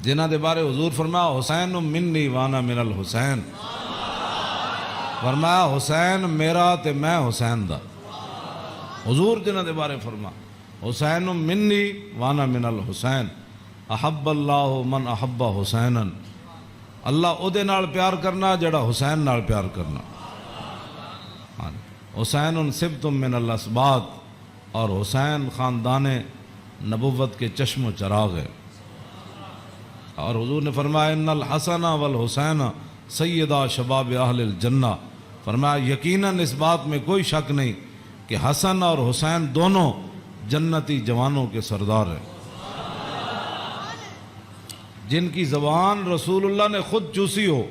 جنہ دے بارے حضور فرمایا حسین منی وانا من الحسین، فرمایا حسین میرا تے میں حسین دا۔ حضور جنہ دے بارے فرما حسین منی وانا من الحسین، احب اللہ من احب حسینا، اللہ او دے نال پیار کرنا جڑا حسین نال پیار کرنا۔ حسین سبت من الاسباط، اور حسین خاندان نبوت کے چشم و چراغ ہے۔ اور حضور نے فرمایا ان الحسن والحسین سیدہ شباب اہل الجنہ، فرمایا یقیناً اس بات میں کوئی شک نہیں کہ حسن اور حسین دونوں جنتی جوانوں کے سردار ہیں، جن کی زبان رسول اللہ نے خود چوسی ہو،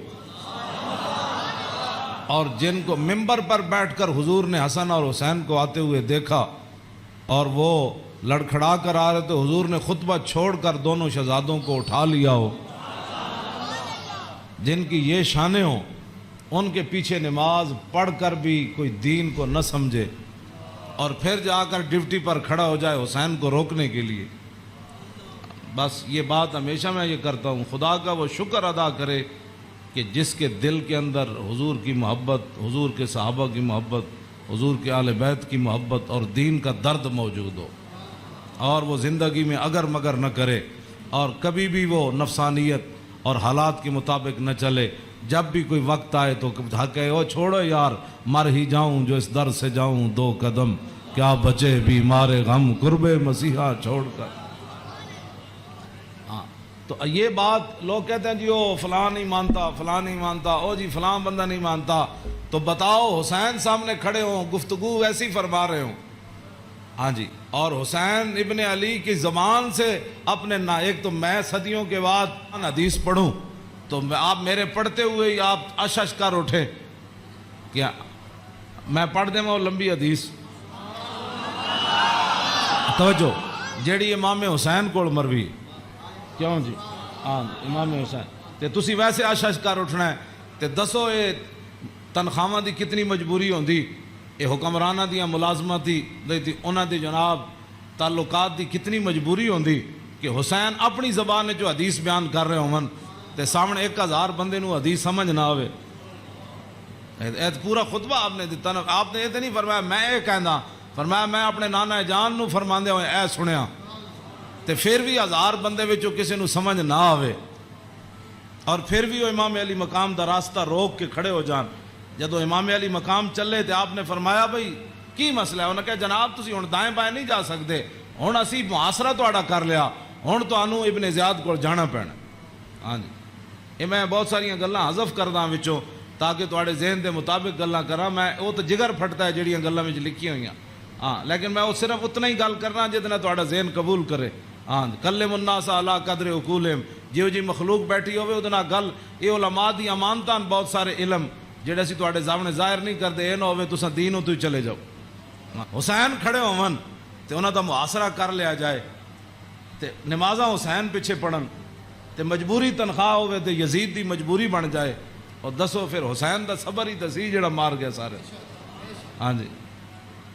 اور جن کو ممبر پر بیٹھ کر حضور نے حسن اور حسین کو آتے ہوئے دیکھا اور وہ لڑکھڑا کر آ رہے تو حضور نے خطبہ چھوڑ کر دونوں شہزادوں کو اٹھا لیا ہو، جن کی یہ شانیں ہوں، ان کے پیچھے نماز پڑھ کر بھی کوئی دین کو نہ سمجھے اور پھر جا کر ڈیوٹی پر کھڑا ہو جائے حسین کو روکنے کے لیے۔ بس یہ بات ہمیشہ میں یہ کرتا ہوں، خدا کا وہ شکر ادا کرے کہ جس کے دل کے اندر حضور کی محبت، حضور کے صحابہ کی محبت، حضور کے اہل بیت کی محبت اور دین کا درد موجود ہو، اور وہ زندگی میں اگر مگر نہ کرے اور کبھی بھی وہ نفسانیت اور حالات کے مطابق نہ چلے۔ جب بھی کوئی وقت آئے تو کہے او چھوڑو یار مر ہی جاؤں جو اس در سے جاؤں دو قدم، کیا بچے بیمار غم قرب مسیحا چھوڑ کر۔ تو یہ بات لوگ کہتے ہیں جی او فلاں نہیں مانتا، فلاں نہیں مانتا، او جی فلاں بندہ نہیں مانتا، تو بتاؤ حسین سامنے کھڑے ہوں گفتگو ویسی فرما رہے ہوں، ہاں جی، اور حسین ابن علی کی زبان سے اپنے ایک تو میں صدیوں کے بعد حدیث پڑھوں تو آپ میرے پڑھتے ہوئے ہی آپ اشش کر اٹھے، کیا میں پڑھ دیں وہ لمبی حدیث؟ توجہ جیڑی امام حسین کو مروی، کیوں جی؟ ہاں امام حسین تے تسی ویسے اشش کر اٹھنا ہے تے دسو یہ تنخواہ دی کتنی مجبوری ہوندی، یہ حکمرانہ دیاں ملازمت دی انہاں دی جناب تعلقات دی کتنی مجبوری ہوندی کہ حسین اپنی زبان نے جو حدیث بیان کر رہے ہوں تے سامنے 1000 بندے نو حدیث سمجھ نہ آوے۔ پورا خطبہ آپ نے دیتا نا، آپ نے یہ تو نہیں فرمایا میں یہ کہندا، فرمایا میں اپنے نانا جان نو فرماندے ہوئے اے سنیا، تے پھر بھی 1000 بندے وچوں کسی نو سمجھ نہ آوے اور پھر بھی وہ امام علی مقام دا راستہ روک کے کھڑے ہو جان۔ جدو امام علی مقام چلے تے آپ نے فرمایا بھئی کی مسئلہ ہے؟ انہوں نے کہا جناب تسی ہن دائیں بائیں نہیں جا سکتے، ہن اسی محاصرہ تہاڈا کر لیا، ہن تانوں ابن زیاد کو جانا پینا۔ ہاں جی، یہ میں بہت ساریاں گلاں حذف کردا وچوں تاکہ تہاڈے ذہن دے مطابق گلاں کراں، میں وہ تو جگر پھٹتا ہے جڑیاں گلاں وچ لکھی ہوئیاں، ہاں لیکن میں وہ صرف اتنا ہی گل کرنا جتنا تہاڈا ذہن قبول کرے۔ ہاں کلم الناس علی قدر عقولہم، جیو جی مخلوق بیٹھی ہوئے ادنا گل، یہ علماء دی امانتاں بہت سارے علم جڑے اسی تہاڈے سامنے ظاہر نہیں کرتے، یہ نہ ہوئے تساں دین تو چلے جاؤ۔ حسین کھڑے ہون تے انہاں دا محاصرہ کر لیا جائے تے نمازاں حسین پیچھے پڑھن تے مجبوری تنخواہ ہوئے تے یزید دی مجبوری بن جائے، اور دسو پھر حسین دا صبر ہی تسی جڑا مار گیا سارے۔ ہاں جی،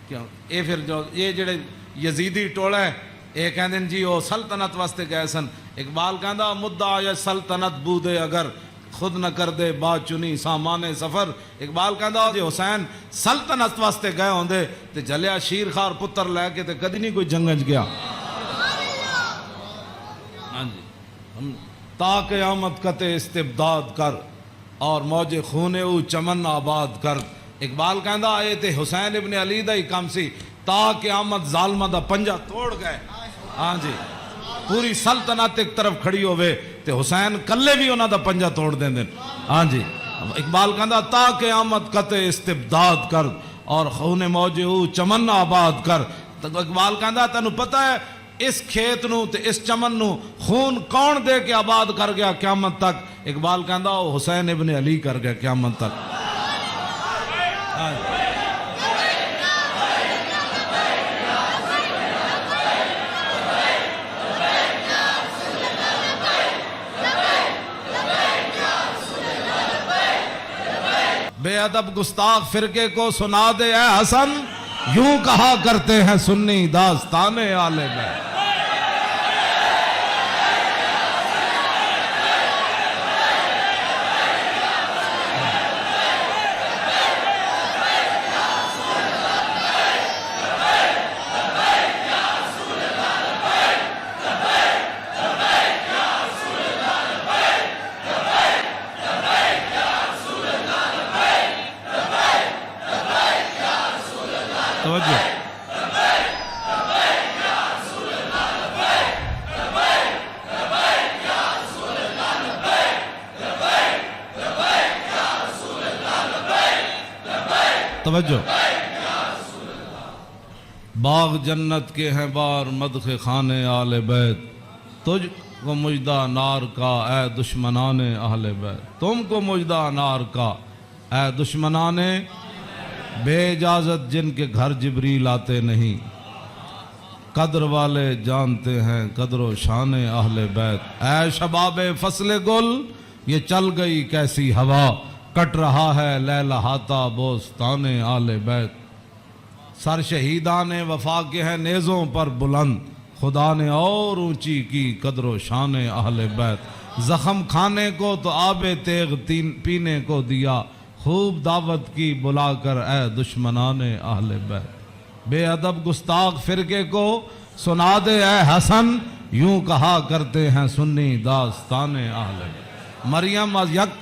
کیوں یہ پھر جو یہ جڑے یزیدی ٹولا ہے یہ کہندے جی وہ سلطنت واسطے گئے سن، اقبال کہندا مدعا یا سلطنت بودے اگر خود نہ کر دے با چنی سامان سفر۔ اقبال کہندا جی حسین سلطنت واسطے گئے ہوندے تے جلیا شیر خار پتر لے کے تے کدی نہیں کوئی جنگج گیا۔ ہاں جی، تا قیامت قطع استبداد کر اور موج خون او چمن آباد کر۔ اقبال کہندا اے تے حسین ابن علی دا ہی کام سی، تا قیامت ظالمہ دا پنجہ توڑ گئے۔ ہاں جی، پوری سلطنت ایک طرف کھڑی ہوئے تے حسین کلے بھی انہاں دا پنجہ توڑ دیں دیں۔ ہاں جی، اقبال کہندا تا قیامت قطع استبداد کر اور خون موج او چمن آباد کر۔ اقبال کہندا تینوں پتہ ہے اس کھیت نو تے اس چمن نو خون کون دے کے آباد کر گیا قیامت تک؟ اقبال کہندا وہ حسین ابن علی کر گیا قیامت تک۔ بے ادب گستاخ فرقے کو سنا دے اے حسن، یوں کہا کرتے ہیں سنی داستان آل بیت۔ توجہ توجہ باغ جنت کے ہیں بار مدخ خانے آل بیت تجھ کو مجدہ نار کا اے دشمنان اہل بیت تم کو مجدہ نار کا اے دشمنان بے اجازت جن کے گھر جبریل آتے نہیں قدر والے جانتے ہیں قدر و شان اہل بیت اے شباب فصل گل یہ چل گئی کیسی ہوا کٹ رہا ہے لہلہاتا بوستان آل بیت سر شہیدان وفا کے ہیں نیزوں پر بلند خدا نے اور اونچی کی قدر و شان اہل بیت زخم کھانے کو تو آب تیغ پینے کو دیا خوب دعوت کی بلا کر اے دشمنان اہل بیت بے ادب گستاخ فرقے کو سنا دے اے حسن یوں کہا کرتے ہیں سنی داستان اہل بیت مریم از یک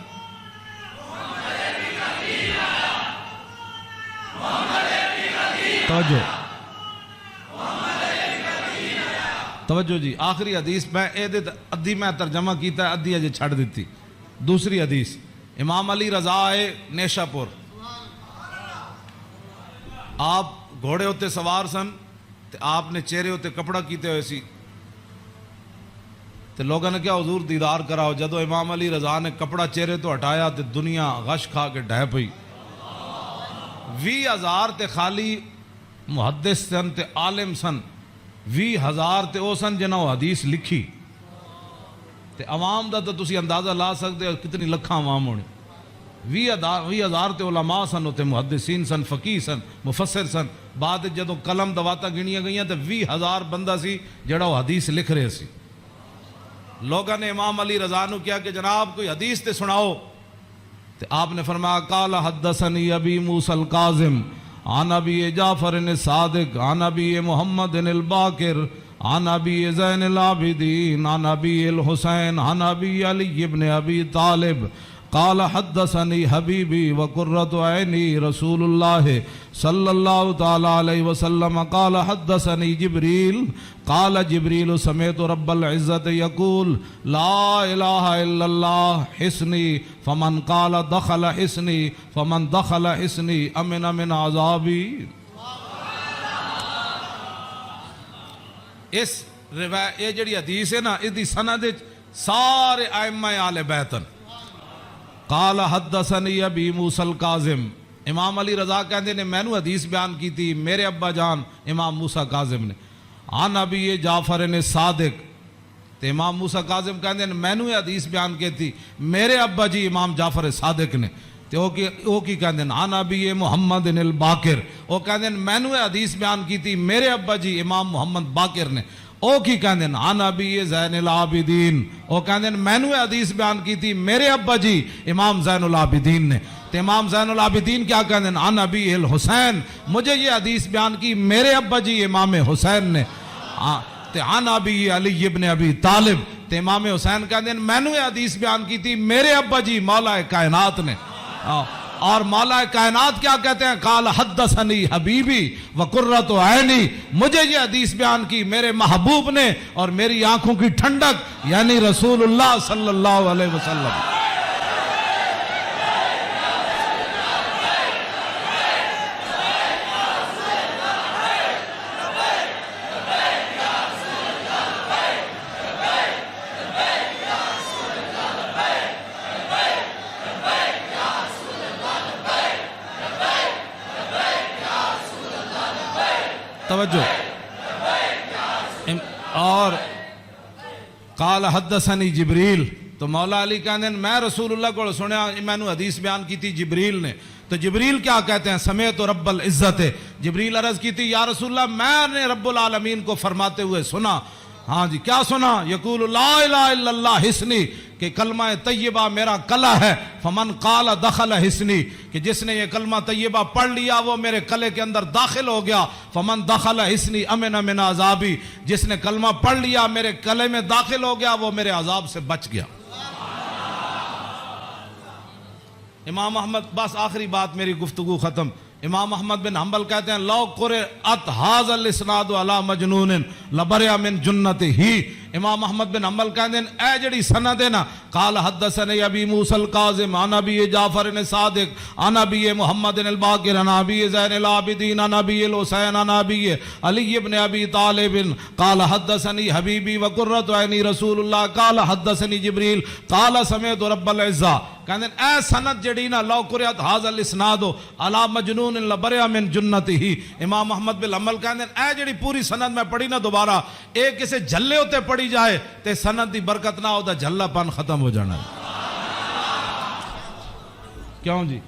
توجہ جی آخری حدیث میں ادھی میں ترجمہ کیتا ہے ادھی اجے چھڑ دیتی دوسری حدیث امام علی رضا ہے نیشہ پور آپ گھوڑے ہوتے سوار سن تے آپ نے چہرے ہوتے کپڑا کیتے ہوئے سی تے لوگوں نے کیا حضور دیدار کراؤ جدو امام علی رضا نے کپڑا چہرے تو ہٹایا تے دنیا غش کھا کے ڈھہ پئی 20,000 تے خالی محدث سن تے عالم سن 20,000 تے او سن جنہوں حدیث لکھی تے عوام دا تو تسی اندازہ لا سکتے کتنی لکھاں عوام ہونے 20,000 تے علماء سن ہوتے محدثین سن فقیہ سن مفسر سن بعد جدوں قلم دواتا گنیاں گئیاں تے 20,000 بندہ سی جڑا وہ حدیث لکھ رہے سی لوگوں نے امام علی رضا نو کیا کہ جناب کوئی حدیث تے سناؤ تے آپ نے فرمایا قال حدثنی ابی موسیٰ القاظم عن ابی جعفر الصادق عن ابی محمد الباقر عن ابی زین العابدین عن ابی الحسین عن ابی علی ابن ابی طالب قال حدثنی حبیبی وقرۃ عینی رسول اللہ صلی اللہ تعالی علیہ وسلم قال حدثنی جبریل قال جبریل سمعت رب العزت یقول لا الہ الا اللہ حسنی فمن قال دخل حسنی فمن دخل حسنی امن من عذابی اس روایت یہ جڑی حدیث ہے نا اس دی سند سارے ائمہ اہل بیت قال حدثنی ابی موسیٰ القاظم امام علی رضا کہندے نے میں نو حدیث بیان کی تھی میرے ابا جان امام موسیٰ کاظم نے عن ابی جعفر صادق تے امام موسیٰ کاظم کہندے نے میں نو حدیث بیان کی تھی میرے ابا جی امام جعفر صادق نے تے او کی کہندے نے عن ابی محمد الباقر او کہندے نے میں نو حدیث بیان کی تھی میرے ابا جی امام محمد باقر نے او کی کہندے ہیں عن ابی زین العابدین او کہندے ہیں میں نے حدیث بیان کی تھی میرے ابا جی امام زین العابدین نے تے امام زین العابدین کیا کہندے ہیں عن ابی الحسین مجھے یہ حدیث بیان کی میرے ابا جی امام حسین نے تے عن ابی علی ابن ابی طالب تے امام حسین کہندے ہیں میں نے حدیث بیان کی تھی میرے ابا جی مولا کائنات نے اور مولا کائنات کیا کہتے ہیں قال حدثنی حبیبی وقرۃ عینی مجھے یہ حدیث بیان کی میرے محبوب نے اور میری آنکھوں کی ٹھنڈک یعنی رسول اللہ صلی اللہ علیہ وسلم توجہ اور قال حدثنی جبریل تو مولا علی کہتے ہیں میں رسول اللہ کو سنیا میں نے حدیث بیان کی تھی جبریل نے تو جبریل کیا کہتے ہیں سمیت رب العزت جبریل عرض کی تھی یا رسول اللہ میں نے رب العالمین کو فرماتے ہوئے سنا ہاں جی کیا سنا یقول لا الہ الا اللہ حسنی کہ کلمہ طیبہ میرا کلا ہے فمن قال دخل حسنی کہ جس نے یہ کلمہ طیبہ پڑھ لیا وہ میرے کلے کے اندر داخل ہو گیا فمن دخل حسنی امن من عذابی جس نے کلمہ پڑھ لیا میرے کلے میں داخل ہو گیا وہ میرے عذاب سے بچ گیا امام احمد بس آخری بات میری گفتگو ختم امام احمد بن حنبل کہتے ہیں لو قرأت ھذا الاسناد علی مجنون لبرئ من جنتہ. امام احمد بن حنبل کہتے ہیں اے جڑی سند ہے نا، قال حدثني ابی موسیٰ الکاظم عن ابی جعفر صادق عن ابی محمد الباقر عن ابی زین العابدین عن ابی الحسین عن ابی علی بن ابی طالب قال حدثني حبیبی وقرۃ عینی رسول اللہ قال حدثني جبریل قال سمعت رب العزہ. کہتے ہیں اے سند جڑی نا لو قرأت ھذا الاسناد علی مجنون لبرئ من جنتہ. امام احمد بن حنبل کہتے ہیں اے جڑی پوری سند میں پڑھی نا دوبارہ ایک کسے جھلے ہوتے پڑھی جائے تے سند دی برکت نہ ہو دا جھلا پن ختم ہو جانا ہے. کیوں جی؟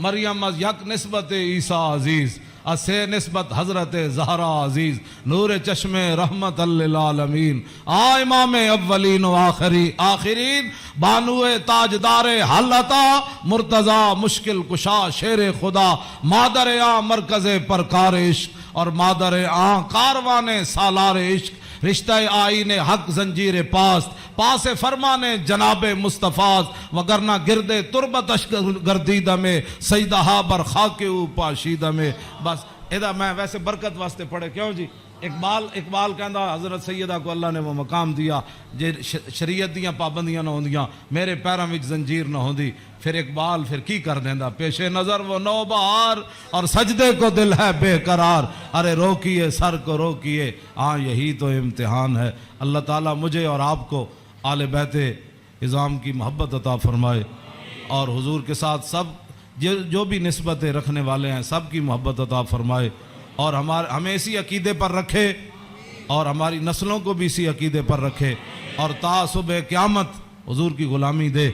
مریم از یک نسبت عیسیٰ عزیز، اسے نسبت حضرت زہرا عزیز، نور چشم رحمت للعالمین، امام اولین و آخرین، بانو تاجدار حالتا مرتضی مشکل کشا شیر خدا، مادر مرکز پرکار عشق اور مادر کاروان سالار عشق، رشتہ آئین حق زنجیر پاس فرمان جناب مصطفیٰ، وگرنہ گرد تربتش گردیدہ میں سیدہا بر خاک او پاشیدہ میں. بس ادا میں ویسے برکت واسطے پڑھے. کیوں جی؟ اقبال کہندا حضرت سیدہ کو اللہ نے وہ مقام دیا جے شریعت دیاں پابندیاں نہ ہوندیاں میرے پیراں وچ زنجیر نہ ہوندی. پھر اقبال پھر کی کر دیندا، پیش نظر وہ نو بہار اور سجدے کو دل ہے بے قرار، ارے روکیے سر کو روکیے، ہاں یہی تو امتحان ہے. اللہ تعالیٰ مجھے اور آپ کو آل بیت اعظام کی محبت عطا فرمائے، اور حضور کے ساتھ سب جو بھی نسبتیں رکھنے والے ہیں سب کی محبت عطا فرمائے، اور ہمیں اسی عقیدے پر رکھے اور ہماری نسلوں کو بھی اسی عقیدے پر رکھے، اور تا صبح قیامت حضور کی غلامی دے.